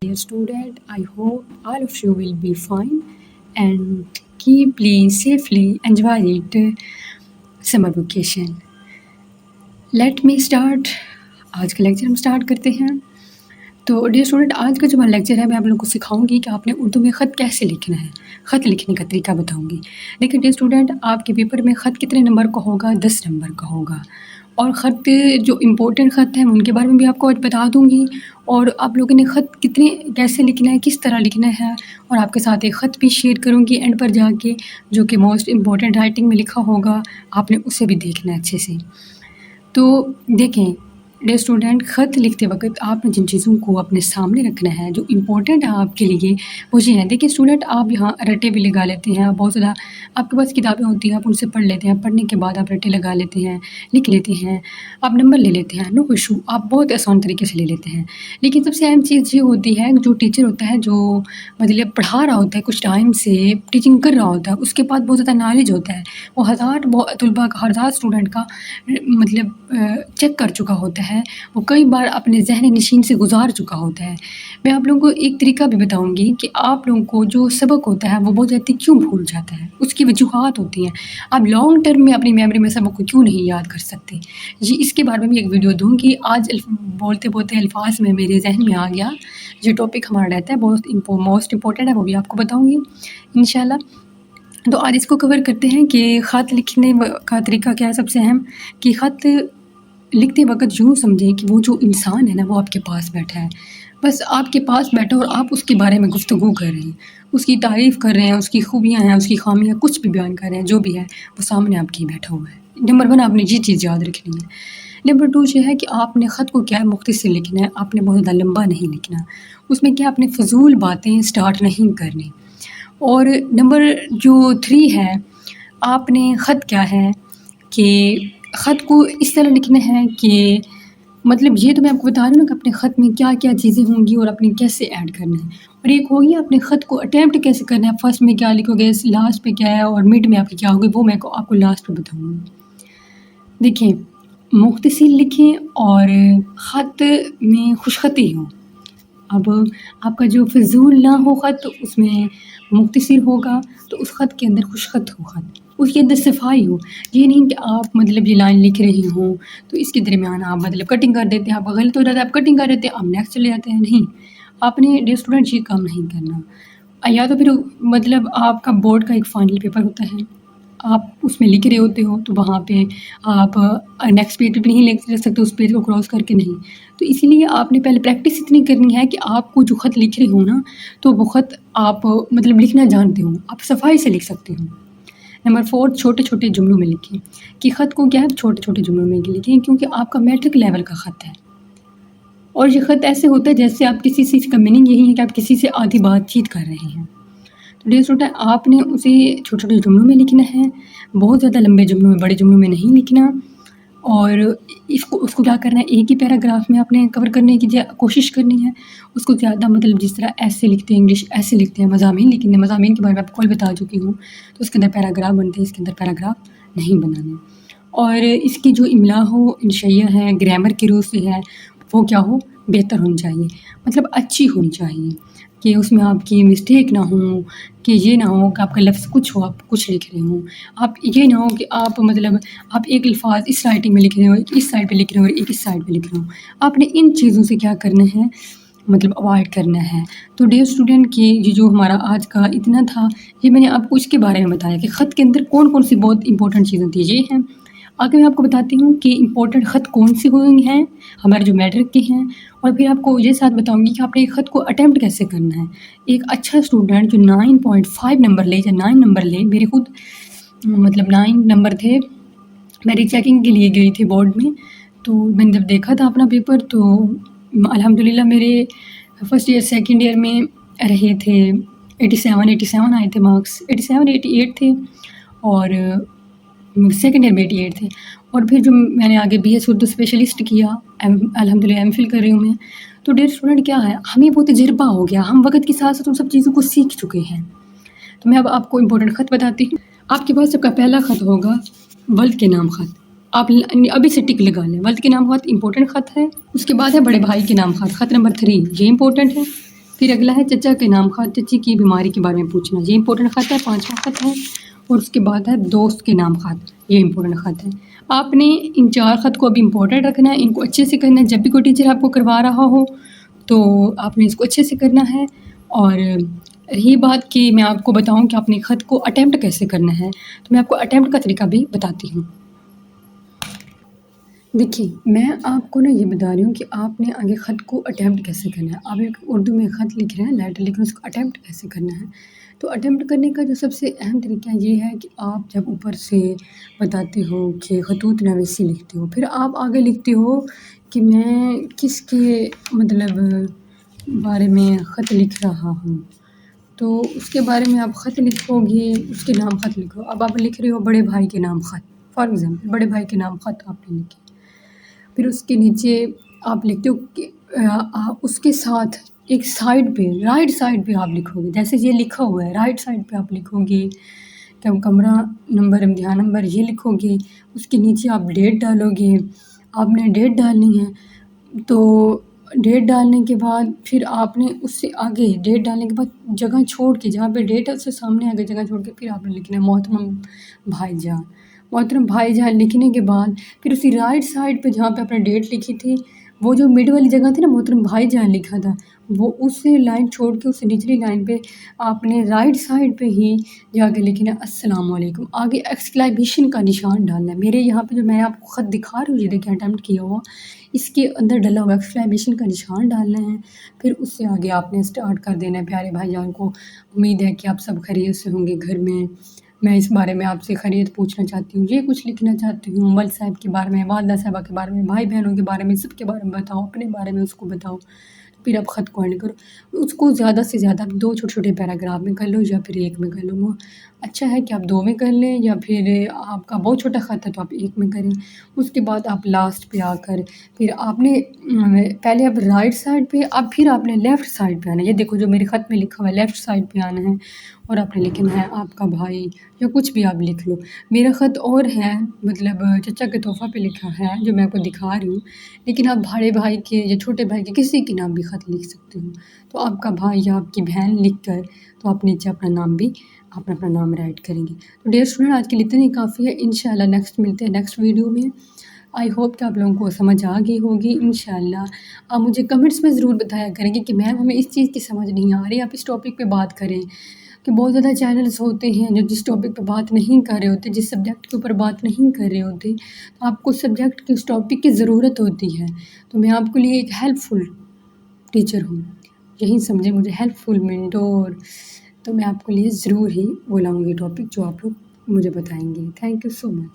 Dear student, I hope all of you will be fine and keeply, safely enjoy it summer vacation. Let me start. आज का lecture हम start करते हैं. तो dear student, आज का जो हमारा लेक्चर है मैं आप लोगों को सिखाऊंगी कि आपने उर्दू में ख़त कैसे लिखना है. ख़त लिखने का तरीका बताऊंगी. देखिए डियर स्टूडेंट, आपके पेपर में ख़त कितने नंबर का होगा? 10 नंबर का होगा. और ख़त जो इम्पोर्टेंट ख़त हैं उनके बारे में भी आपको आज बता दूंगी. और आप लोगों ने ख़त कैसे लिखना है, किस तरह लिखना है, और आपके साथ एक ख़त भी शेयर करूंगी एंड पर जाके, जो कि मोस्ट इम्पोर्टेंट राइटिंग में लिखा होगा. आपने उसे भी देखना है अच्छे से. तो देखें डियर स्टूडेंट, ख़त लिखते वक्त आपने जिन चीज़ों को अपने सामने रखना है जो इम्पोर्टेंट है आपके लिए वो ये हैं. देखिए स्टूडेंट, आप यहाँ रट्टे भी लगा लेते हैं. बहुत ज़्यादा आपके पास किताबें होती हैं, आप उनसे पढ़ लेते हैं. पढ़ने के बाद आप रट्टे लगा लेते हैं, लिख लेते हैं, आप नंबर ले लेते हैं. नो इशू, आप बहुत आसान तरीके से ले लेते हैं. लेकिन सबसे अहम चीज़ ये होती है, जो टीचर होता है, जो मतलब पढ़ा रहा होता है, कुछ टाइम से टीचिंग कर रहा होता है, उसके पास बहुत ज़्यादा नॉलेज होता है. वो हज़ार स्टूडेंट का मतलब चेक कर चुका होता है. वो कई बार अपने ज़हन नशीन से गुज़ार चुका होता है. मैं आप लोगों को एक तरीका भी बताऊंगी कि आप लोगों को जो सबक होता है वो बहुत जल्दी क्यों भूल जाता है, उसकी वजूहात होती हैं. आप लॉन्ग टर्म में अपनी मेमोरी में सबक को क्यों नहीं याद कर सकते. जी, इसके बारे में भी एक वीडियो दूँगी. आज बोलते बोलते अल्फाज में मेरे जहन में आ गया, जो टॉपिक हमारा रहता है बहुत मोस्ट इम्पोर्टेंट है, वो भी आपको बताऊँगी इंशाल्लाह. तो आज इसको कवर करते हैं कि ख़त लिखने का तरीका क्या है. सबसे अहम कि ख़त लिखते वक्त यूँ समझें कि वो जो इंसान है ना, वो आपके पास बैठा है. बस आपके पास बैठा और आप उसके बारे में गुफ्तगू कर रहे हैं, उसकी तारीफ़ कर रहे हैं, उसकी खूबियाँ हैं, उसकी खामियाँ, कुछ भी बयान कर रहे हैं, जो भी है वो सामने आपके बैठा हुआ है. नंबर 1 आपने ये चीज़ याद रखनी है. नंबर 2 ये है कि आपने ख़त को क्या है मुख्तसर लिखना है. आपने बहुत ज़्यादा लंबा नहीं लिखना. उसमें क्या आपने फ़जूल बातें स्टार्ट नहीं करनी. और नंबर जो 3 है, आपने ख़त क्या है कि ख़त को इस तरह लिखना है कि मतलब ये तो मैं आपको बता रही हूँ ना कि अपने ख़त में क्या क्या चीज़ें होंगी और आपने कैसे ऐड करना है. और एक होगी अपने ख़त को अटैम्प्ट कैसे करना है. फर्स्ट में क्या लिखोगे, लास्ट पे क्या है, और मिड में आपकी क्या होगी, वो मैं आपको लास्ट पे बताऊँगी. देखिए, मुख्तसर लिखें और ख़त में खुशख़ती हो. अब आपका जो फ़िज़ूल ना हो ख़त, तो उसमें मुख्तसर होगा, तो उस ख़त के अंदर खुशख़त हो ख़त, उसके अंदर सफाई हो. ये नहीं कि आप मतलब ये लाइन लिख रहे हो तो इसके दरमियान आप मतलब कटिंग कर देते हैं. आप गलत हो जाता है, आप कटिंग कर देते हैं, आप नेक्स्ट चले जाते हैं. नहीं, आपने डियर स्टूडेंट ये काम नहीं करना. या तो फिर मतलब आपका बोर्ड का एक फाइनल पेपर होता है, आप उसमें लिख रहे होते हो, तो वहाँ पे आप नेक्स्ट पेज पे भी नहीं लिख सकते, उस पेज को क्रॉस करके नहीं. तो इसीलिए आपने पहले प्रैक्टिस इतनी करनी है कि आपको जो ख़त लिख रहे हो ना, तो वो ख़त आप मतलब लिखना जानते हो, आप सफाई से लिख सकते हो. नंबर 4, छोटे छोटे जुमलों में लिखें. कि ख़त को क्या है छोटे छोटे जुमलों में लिखें, क्योंकि आपका मैट्रिक लेवल का ख़त है. और ये ख़त ऐसे होता है जैसे आप किसी चीज़ का मीनिंग यही है कि आप किसी से आधी बातचीत कर रहे हैं. तो डियर स्टूडेंट, आपने उसे छोटे छोटे जुमलों में लिखना है, बहुत ज़्यादा लंबे जुमलों में, बड़े जुमलों में नहीं लिखना. और उसको क्या करना है, एक ही पैराग्राफ में आपने कवर करने की कोशिश करनी है. उसको ज़्यादा मतलब जिस तरह ऐसे लिखते हैं, इंग्लिश ऐसे लिखते हैं, मज़ामीन लिखने, मज़ामीन के बारे में आपको कल बता चुकी हूँ. तो उसके अंदर पैराग्राफ बनते हैं, इसके अंदर पैराग्राफ नहीं बनाने. और इसकी जो इमला हो, इंशैया है, ग्रामर की रूह से है, वो क्या हो, बेहतर होनी चाहिए, मतलब अच्छी होनी चाहिए, कि उसमें आपकी मिस्टेक ना हो, कि ये ना हो कि आपका लफ्ज़ कुछ हो, आप कुछ लिख रहे हो. आप ये ना हो कि आप मतलब आप एक अल्फाज इस राइटिंग में लिख रहे हो, एक इस साइड पे लिख रहे हो और एक इस साइड पे लिख रहे हो. आपने इन चीज़ों से क्या करना है, मतलब अवॉइड करना है. तो डियर स्टूडेंट, कि ये जो हमारा आज का इतना था, ये मैंने आपको इसके बारे में बताया कि ख़त के अंदर कौन कौन सी बहुत इंपॉर्टेंट चीज़ें थी, ये हैं. आगे मैं आपको बताती हूँ कि इम्पोर्टेंट ख़त कौन से हुए हैं हमारे जो मैट्रिक के हैं. और फिर आपको ये साथ बताऊँगी कि आपने एक ख़त को अटैम्प्ट कैसे करना है. एक अच्छा स्टूडेंट जो 9.5 नंबर ले या 9 नंबर ले, मेरे खुद मतलब 9 नंबर थे, मेरी चेकिंग के लिए गई थी बोर्ड में. तो मैंने जब देखा था अपना पेपर, तो अल्हम्दुलिल्लाह मेरे फर्स्ट ईयर सेकंड ईयर में रहे थे 87 आए थे मार्क्स, 88 थे, और सेकंड ईयर में 88 थे. और फिर जो मैंने आगे BS उर्दू स्पेशलिस्ट किया, अल्हम्दुलिल्लाह MPhil कर रही हूँ मैं. तो डियर स्टूडेंट, क्या है, हमें बहुत तजुर्बा हो गया, हम वक्त के साथ साथ उन सब चीज़ों को सीख चुके हैं. तो मैं अब आपको इम्पोर्टेंट ख़त बताती हूँ. आपके पास सबका पहला ख़त होगा वल्द के नाम ख़त. आप अभी से टिक लगा लें, वल्द के नाम ख़त इंपॉर्टेंट ख़त है. उसके बाद है बड़े भाई के नाम ख़त, ख़त नंबर 3, ये इंपॉर्टेंट है. پھر اگلا ہے چچا کے نام خط، چچی کی بیماری کے بارے میں پوچھنا، یہ امپورٹنٹ خط ہے، 5واں خط ہے۔ اور اس کے بعد ہے دوست کے نام خط، یہ امپورٹنٹ خط ہے۔ آپ نے ان 4 خط کو ابھی امپورٹنٹ رکھنا ہے، ان کو اچھے سے کرنا ہے، جب بھی کوئی ٹیچر آپ کو کروا رہا ہو تو آپ نے اس کو اچھے سے کرنا ہے۔ اور رہی بات کہ میں آپ کو بتاؤں کہ آپ نے خط کو اٹیمپٹ کیسے کرنا ہے، تو میں آپ کو اٹیمپٹ کا طریقہ بھی بتاتی ہوں۔ دیکھیے میں آپ کو نا یہ بتا رہی ہوں کہ آپ نے آگے خط کو اٹیمپٹ کیسے کرنا ہے۔ آپ ایک اردو میں خط لکھ رہے ہیں لیٹر، لیکن اس کو اٹیمپٹ کیسے کرنا ہے۔ تو اٹیمپٹ کرنے کا جو سب سے اہم طریقہ یہ ہے کہ آپ جب اوپر سے بتاتے ہو کہ خطوط نویسی لکھتے ہو، پھر آپ آگے لکھتے ہو کہ میں کس کے مطلب بارے میں خط لکھ رہا ہوں، تو اس کے بارے میں آپ خط لکھو گے، اس کے نام خط لکھو۔ اب آپ لکھ رہے ہو بڑے بھائی کے نام خط، فار ایگزامپل بڑے بھائی کے نام خط آپ نے لکھے، پھر اس کے نیچے آپ لکھتے ہو کہ اس کے ساتھ ایک سائڈ پہ، رائٹ سائڈ پہ آپ لکھو گے، جیسے یہ لکھا ہوا ہے رائٹ سائڈ پہ آپ لکھو گے کہ کمرہ نمبر، امتحان نمبر، یہ لکھو گے۔ اس کے نیچے آپ ڈیٹ ڈالو گے، آپ نے ڈیٹ ڈالنی ہے۔ تو ڈیٹ ڈالنے کے بعد پھر آپ نے اس سے آگے ڈیٹ ڈالنے کے بعد جگہ چھوڑ کے، جہاں پہ ڈیٹ ہے اس سے سامنے آگے جگہ چھوڑ کے پھر آپ نے لکھنا ہے محترم بھائی جان۔ محترم بھائی جان لکھنے کے بعد پھر اسی رائٹ سائڈ پہ جہاں پہ آپ نے ڈیٹ لکھی تھی، وہ جو مڈ والی جگہ تھی نا محترم بھائی جان لکھا تھا، وہ اس سے لائن چھوڑ کے اس سے نچلی لائن پہ آپ نے رائٹ سائڈ پہ ہی جا کے لکھنا ہے السلام علیکم، آگے ایکسکلائمیشن کا نشان ڈالنا ہے۔ میرے یہاں پہ جو میں آپ کو خط دکھا رہی ہوں، یہ دیکھیں اٹیمپٹ کیا ہوا، اس کے اندر ڈلا ہوا ایکسکلائمیشن کا نشان ڈالنا ہے۔ پھر اس سے آگے آپ نے اسٹارٹ کر دینا ہے پیارے بھائی جان کو امید ہے کہ آپ سب خیریت سے ہوں گے گھر میں اس بارے میں آپ سے خیریت پوچھنا چاہتی ہوں، یہ کچھ لکھنا چاہتی ہوں، والد صاحب کے بارے میں، والدہ صاحبہ کے بارے میں، بھائی بہنوں کے بارے میں، سب کے بارے میں بتاؤ، اپنے بارے میں اس کو بتاؤ۔ پھر آپ خط کو اینڈ کرو، اس کو زیادہ سے زیادہ 2 چھوٹے چھوٹے پیراگراف میں کر لو یا پھر 1 میں کر لو۔ وہ اچھا ہے کہ آپ 2 میں کر لیں، یا پھر آپ کا بہت چھوٹا خط ہے تو آپ 1 میں کریں۔ اس کے بعد آپ لاسٹ پہ آ کر پھر آپ نے پہلے اب رائٹ سائڈ پہ، اب پھر آپ نے لیفٹ سائڈ پہ آنا ہے۔ یہ دیکھو جو میرے خط میں لکھا ہوا ہے لیفٹ سائڈ پہ آنا ہے، اور آپ نے لکھنا ہے آپ کا بھائی، یا کچھ بھی آپ لکھ لو۔ میرا خط اور ہے، مطلب چچا کے تحفہ پہ لکھا ہے جو میں آپ کو دکھا رہی ہوں، لیکن آپ بڑے بھائی کے یا چھوٹے بھائی کے کسی کے نام بھی خط لکھ سکتے ہو۔ تو آپ کا بھائی یا آپ کی بہن لکھ کر تو آپ نیچے اپنا نام بھی اپنا نام رائٹ کریں گے۔ تو ڈیئر اسٹوڈنٹ، آج کے لیے اتنا ہی کافی ہے، انشاءاللہ نیکسٹ ملتے ہیں نیکسٹ ویڈیو میں۔ آئی ہوپ کہ آپ لوگوں کو سمجھ آ گئی ہوگی انشاءاللہ۔ آپ مجھے کمنٹس میں ضرور بتایا کریں گے کہ میم ہمیں اس چیز کی سمجھ نہیں آ رہی، آپ اس ٹاپک پہ بات کریں، کہ بہت زیادہ چینلز ہوتے ہیں جو جس ٹاپک پہ بات نہیں کر رہے ہوتے، جس سبجیکٹ کے اوپر بات نہیں کر رہے ہوتے، تو آپ کو سبجیکٹ کی اس ٹاپک کی ضرورت ہوتی ہے۔ تو میں آپ کے لیے ایک ہیلپ فل ٹیچر ہوں، یہی سمجھیں مجھے ہیلپ فل مینٹور۔ تو میں آپ کے لیے ضرور ہی بلاؤں گی ٹاپک جو آپ لوگ مجھے بتائیں گے۔ Thank you so much.